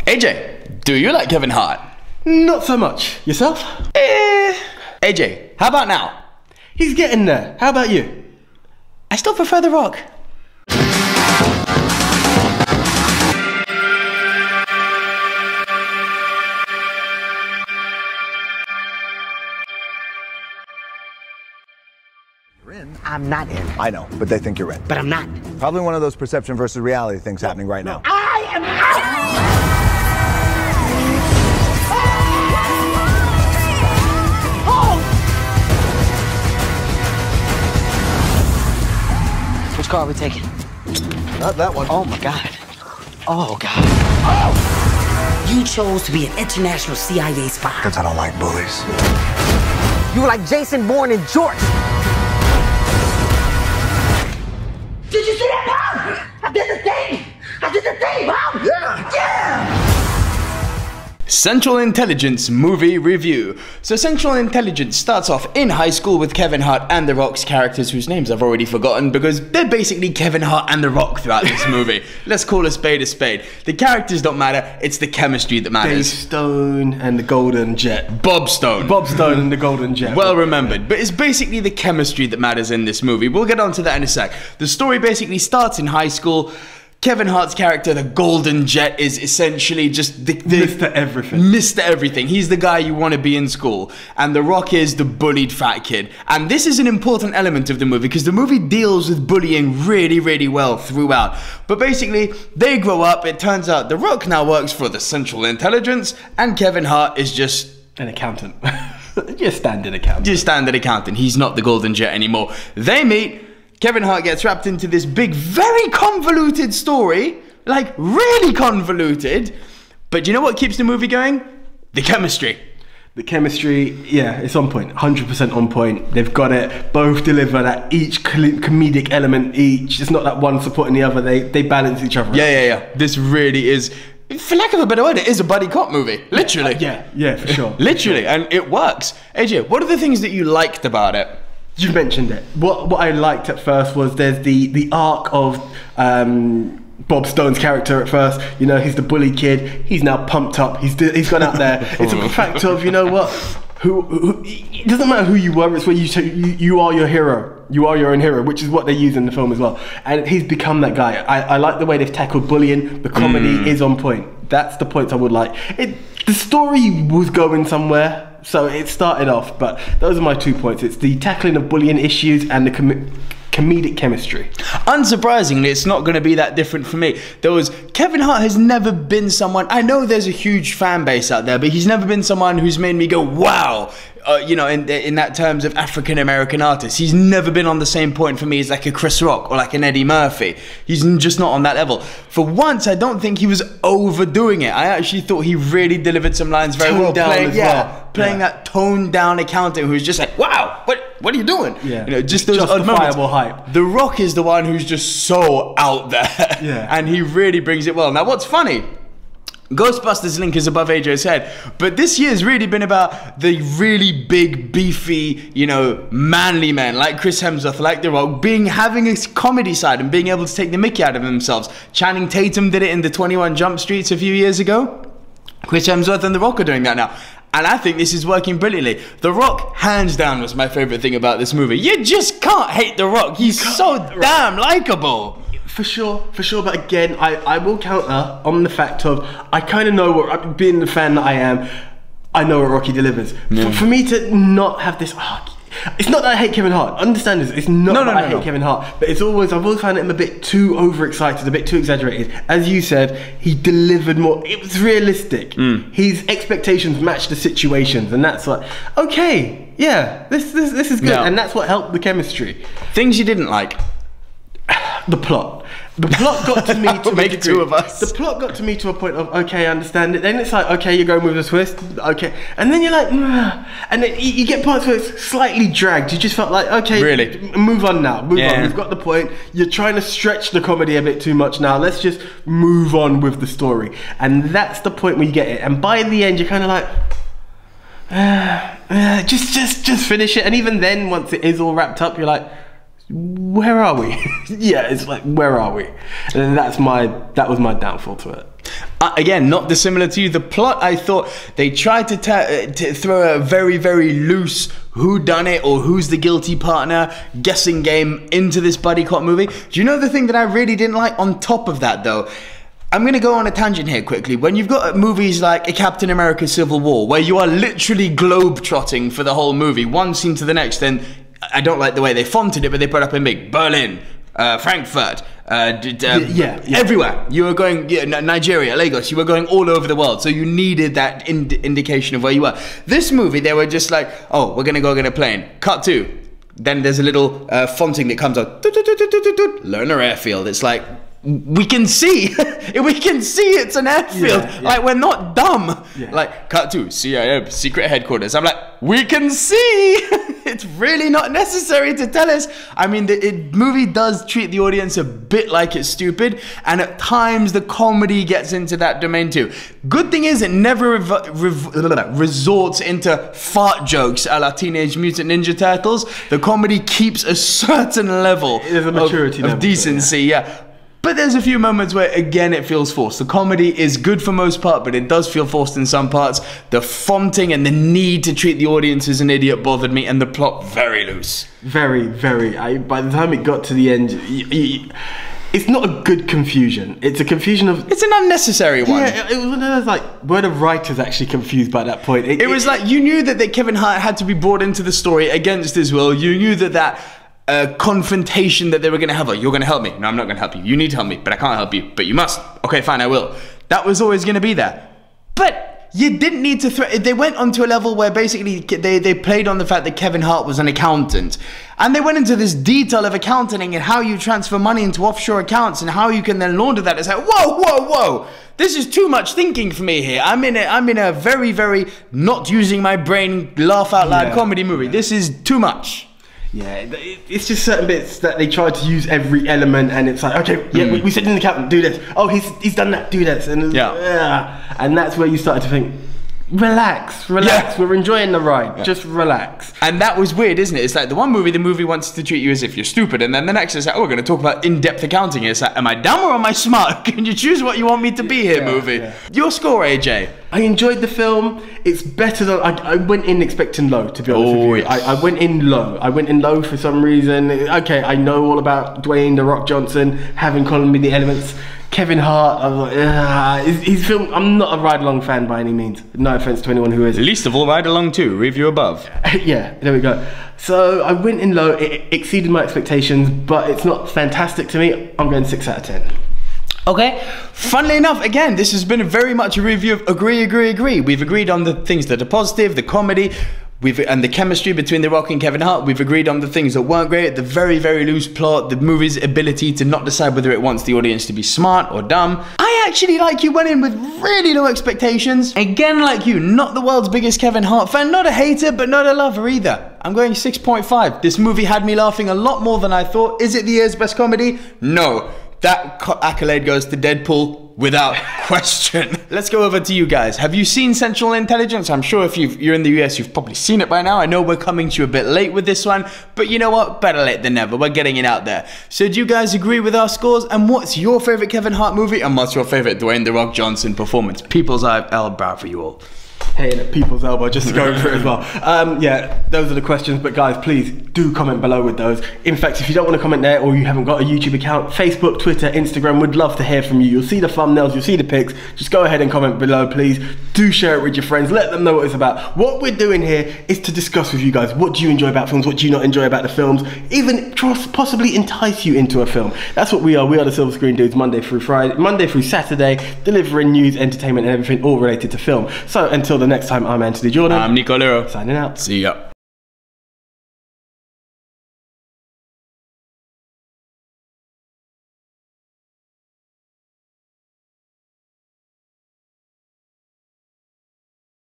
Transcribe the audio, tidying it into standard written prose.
AJ, do you like Kevin Hart? Not so much. Yourself? AJ, how about now? He's getting there. How about you? I still prefer The Rock. I'm not in. I know, but they think you're in. But I'm not. Probably one of those perception versus reality things happening right now. I am out! Oh! Which car are we taking? Not that one. Oh my God. Oh God. Oh! You chose to be an international CIA spy. Because I don't like bullies. You were like Jason Bourne and George. Did you see that, Mom? I did the thing! I did the thing, Mom! Yeah! Yeah! Central Intelligence movie review. So Central Intelligence starts off in high school with Kevin Hart and The Rock's characters, whose names I've already forgotten because they're basically Kevin Hart and The Rock throughout this movie. Let's call a spade a spade. The characters don't matter, it's the chemistry that matters. Dave Stone and the Golden Jet. Bob Stone. Bob Stone and the Golden Jet. Well remembered, but it's basically the chemistry that matters in this movie. We'll get onto that in a sec. The story basically starts in high school. Kevin Hart's character, the Golden Jet, is essentially just the Mr. Everything. Mr. Everything. He's the guy you want to be in school. And The Rock is the bullied fat kid. And this is an important element of the movie because the movie deals with bullying really, really well throughout. But basically, they grow up. It turns out The Rock now works for the Central Intelligence and Kevin Hart is just an accountant. Just standard accountant. Just standard accountant. He's not the Golden Jet anymore. They meet. Kevin Hart gets wrapped into this big, very convoluted story. Like, really convoluted. But you know what keeps the movie going? The chemistry. The chemistry, yeah, it's on point. 100% on point. They've got it. Both deliver that each comedic element each. It's not that one supporting the other. They balance each other out. Yeah. This really is, for lack of a better word, it is a buddy cop movie. Literally. Yeah, for sure. Literally, and it works. AJ, what are the things that you liked about it? You mentioned it. What I liked at first was there's the arc of Bob Stone's character at first. You know, he's the bully kid. He's now pumped up. He's gone out there. It's a fact of, you know what? Who it doesn't matter who you were. It's where you are your hero. You are your own hero, which is what they use in the film as well. And he's become that guy. I like the way they've tackled bullying. The comedy is on point. That's the points I would like. The story was going somewhere. So it started off, but those are my 2 points. It's the tackling of bullying issues and the comedic chemistry. Unsurprisingly, it's not going to be that different for me. Kevin Hart has never been someone, I know there's a huge fan base out there, but he's never been someone who's made me go, wow. You know, in that terms of African American artists, he's never been on the same point for me as like a Chris Rock or like an Eddie Murphy. He's just not on that level. For once, I don't think he was overdoing it. I actually thought he really delivered some lines very well. Playing that toned down accountant who's just like, wow, what are you doing? Yeah, you know, just those justifiable hype. The Rock is the one who's just so out there, and he really brings it well. Now, what's funny? Ghostbusters link is above AJ's head, but this year's really been about the really big, beefy, you know, manly men like Chris Hemsworth, like The Rock, having a comedy side and being able to take the mickey out of themselves. Channing Tatum did it in the 21 Jump Streets a few years ago. Chris Hemsworth and The Rock are doing that now. And I think this is working brilliantly. The Rock, hands down, was my favorite thing about this movie. You just can't hate The Rock. He's so damn likable. For sure, but again, I will counter on the fact of, I kind of know what, being the fan that I am, I know what Rocky delivers. Yeah. For me to not have this, it's not that I hate Kevin Hart, understand this, it's not that I hate Kevin Hart, but I've always found him a bit too overexcited, a bit too exaggerated. As you said, he delivered more, it was realistic. His expectations matched the situations, and that's like, okay, yeah, this is good, and that's what helped the chemistry. Things you didn't like? The plot. The plot got to me to make two of us. The plot got to me to a point of, okay, I understand it. Then it's like, okay, you're going with a twist, okay. And then you're like, and then you get parts where it's slightly dragged. You just felt like, okay, really? Move on now. Move on. We've got the point. You're trying to stretch the comedy a bit too much now. Let's just move on with the story. And that's the point where you get it. And by the end, you're kind of like, just finish it. And even then, once it is all wrapped up, you're like, where are we? Yeah, it's like, where are we? And then that was my downfall to it. Again, not dissimilar to you. The plot, I thought they tried to throw a very, very loose whodunit or who's the guilty partner guessing game into this buddy cop movie. Do you know the thing that I really didn't like on top of that though? I'm going to go on a tangent here quickly. When you've got movies like a Captain America Civil War, where you are literally globe-trotting for the whole movie, one scene to the next, then I don't like the way they fonted it, but they put up in big Berlin, Frankfurt, everywhere. You were going, Nigeria, Lagos, you were going all over the world. So you needed that indication of where you were. This movie, they were just like, oh, we're going to go get a plane. Cut to. Then there's a little fonting that comes out. Lerner Airfield. It's like, we can see. We can see it's an airfield. Yeah. Like, we're not dumb. Yeah. Like, cut to CIA secret headquarters. I'm like, we can see. It's really not necessary to tell us. I mean, the movie does treat the audience a bit like it's stupid, and at times the comedy gets into that domain too. Good thing is it never resorts into fart jokes a la Teenage Mutant Ninja Turtles. The comedy keeps a certain level of decency, yeah. But there's a few moments where, again, it feels forced. The comedy is good for most part, but it does feel forced in some parts. The fonting and the need to treat the audience as an idiot bothered me, and the plot very loose. Very, very. By the time it got to the end, it's not a good confusion. It's a confusion of... It's an unnecessary one. Yeah, it was one of those, like, were the writers actually confused by that point? It was like, you knew that Kevin Hart had to be brought into the story against his will. You knew that confrontation that they were going to have. Like, you're going to help me. No, I'm not going to help you. You need to help me, but I can't help you. But you must. Okay, fine, I will. That was always going to be there. But you didn't need to they went onto a level where basically they played on the fact that Kevin Hart was an accountant. And they went into this detail of accounting and how you transfer money into offshore accounts and how you can then launder that. It's like, whoa, whoa, whoa. This is too much thinking for me here. I'm in a very, very not using my brain, laugh out loud comedy movie. This is too much. Yeah, it's just certain bits that they try to use every element, and it's like, okay, yeah, we said in the captain, do this. Oh, he's done that, do this, and and that's where you started to think, relax, we're enjoying the ride, just relax. And that was weird, isn't it? It's like the movie wants to treat you as if you're stupid, and then the next is like, oh, we're going to talk about in-depth accounting. It's like, am I dumb or am I smart? Can you choose what you want me to be here, movie? Yeah. Your score, AJ? I enjoyed the film. It's better than I went in expecting low, to be honest with you. Yes. I went in low. I went in low for some reason. Okay, I know all about Dwayne The Rock Johnson having Colin be the elements. Kevin Hart, I was like, his film. I'm not a ride-along fan by any means. No offense to anyone who is. Least of all, ride-along too. Review above. Yeah, there we go. So I went in low. It exceeded my expectations, but it's not fantastic to me. I'm going 6 out of 10. Okay, funnily enough, again, this has been very much a review of agree. We've agreed on the things that are positive, the comedy, and the chemistry between The Rock and Kevin Hart. We've agreed on the things that weren't great, the very, very loose plot, the movie's ability to not decide whether it wants the audience to be smart or dumb. I actually, like you, went in with really low expectations. Again, like you, not the world's biggest Kevin Hart fan, not a hater, but not a lover either. I'm going 6.5. This movie had me laughing a lot more than I thought. Is it the year's best comedy? No. That accolade goes to Deadpool without question. Let's go over to you guys. Have you seen Central Intelligence? I'm sure if you're in the US, you've probably seen it by now. I know we're coming to you a bit late with this one, but you know what? Better late than never. We're getting it out there. So do you guys agree with our scores? And what's your favorite Kevin Hart movie? And what's your favorite Dwayne The Rock Johnson performance? People's elbow for you all. Hey, at people's elbow, just to go through it as well. Yeah, those are the questions, but guys, please do comment below with those. In fact, if you don't want to comment there, or you haven't got a YouTube account, Facebook, Twitter, Instagram, we'd love to hear from you. You'll see the thumbnails, you'll see the pics. Just go ahead and comment below, please. Do share it with your friends, let them know what it's about. What we're doing here is to discuss with you guys, what do you enjoy about films, what do you not enjoy about the films, even possibly entice you into a film. That's what we are. We are the Silver Screen Dudes, Monday through Saturday, delivering news, entertainment, and everything all related to film. So until the next time, I'm Anthony Jordan. I'm Nico Lurot. Signing out. See ya.